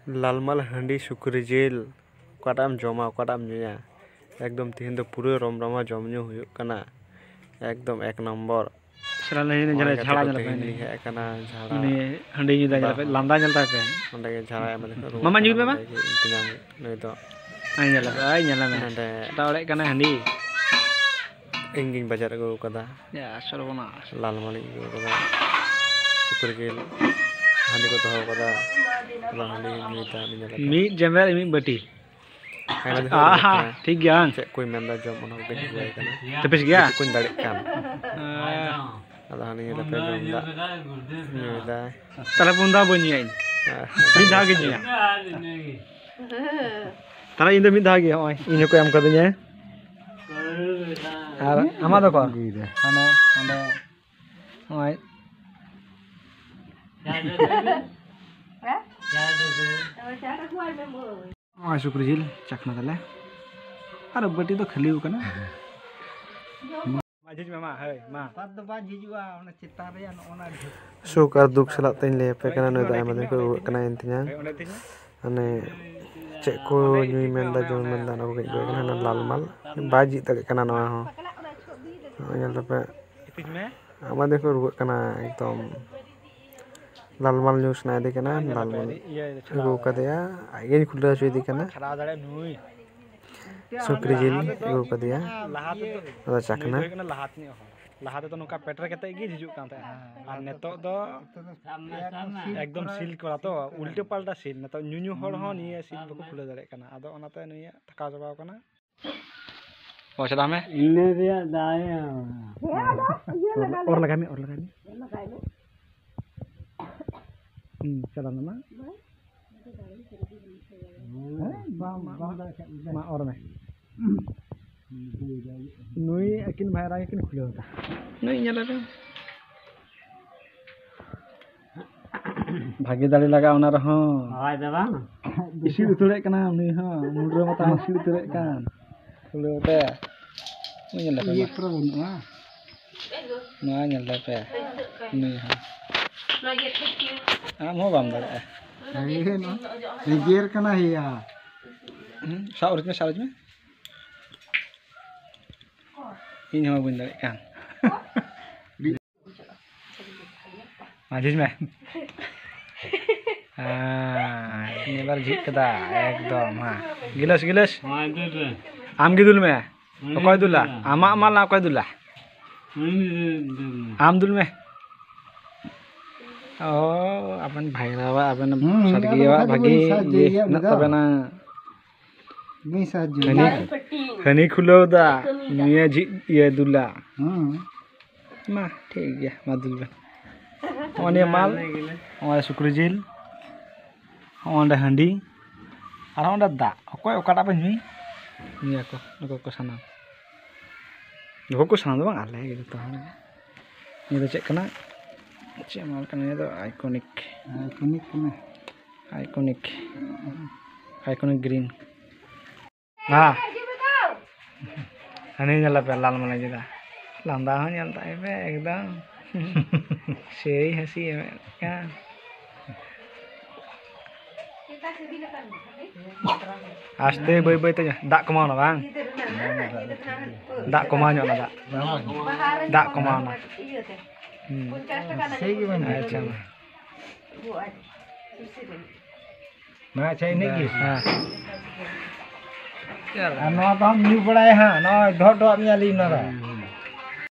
लालमाल हंडी Sukri jail काटाम जमा काटाम नुया एकदम तीन तो पूरे रमरमा जम ᱧᱩ हुयुग कना एकदम एक नंबर सरा नहीं जरा झाड़ा जला पे नहीं है कना झाड़ा ने हंडी ᱧᱩ जला पे लांदा जलता पे अंडे के झाड़ा मतलब मामा ᱧᱩ पे मा इंतजाम नहीं तो आई जला में अंडे टावड़े कना हंडी इंगिंग बाजार को कदा या सरवना लालमाल को कदा सुक्री जेल हंडी को तो कदा हंडी नीता निजला मी जमेर मी बटी आहा ठीक गया चेक कोई मेंदा जम ono ke jual kana तपिस गया कोई दड़े kan ada hani le pe jom da ni da तले पुंदा बनियाइन मी धा के जिया तले इंद मी धा के होय इने को एम कदnya आर आमा दो को हाने हाने होय सुक्री जिल चखना तले अरे बटी तो खाली होकना माजिज मामा हे मा तद बा जिजुआ ओना चिता रे ओना सुख और दुख सलात तइन ले पे kana no da ama ko kana intinya ane cek ko nyui menda jom menda na ko gej kana lalmal baji tale kana no ho nyal pe ama de ko ruwak kana ekdom लालमाल news ना देखना लालमाल वो कदिया आगे खुला चुई देखना सुक्री जिल वो कदिया अदा चखना लहाते तो नुका पेटर केते गी हिजुक कान ता आर नेतो दो एकदम सील करा तो उल्टे पाल्टा सील नेतो न्यू हर हो निये सील बको खुले दारे kana आदो ओनाते नुया थका जबाव kana ओ चला में इने रिया दाया और लगामी चला ना मा और में नुई अकिन भाईरा अकिन खुले होता नुई nyala रे भागीदारी लगा ओना रहो हाय देबा इसी उतरे कना नुई हा मुंडरो मता इसी उतरे कान खुले होता नुई nyala ये pro ना ना nyala पे नुई हा आम हो बाम दारे ये ना रिजेर कना हिया साउर में इन हो बुन दारे कान माजिज में ini बार जीत कदा एकदम हां गिलास आम गिदुल में अकय दुला आमा माल अकय दुला आम दुल में oh अपन भाईरावा अपन सदगिया भागी न तबना मी साजु हनी खुलो दा निया जी ये दुला मा ठीक गया मा दुलबे ओने माल ओने सुक्री जिल ओने हंडी आर ओने दा अकय ओकाटा पे नुई निया को साना दो बांग आले gitu तो ini तो चेक कना चे माल कना ये तो आइकॉनिक ग्रीन हां हनी nyala पे लाल मला जदा लांदा हो nyalta पे एकदम सही हंसी है क्या आस्ते बई तो दा कमाओ ना बांग दा कमाओ ना दा कमाओ ना सही बन अच्छा ना चाहिए नहीं की हां यार नवा तो हम न्यू पड़ा है हां ना धोट मियाली ना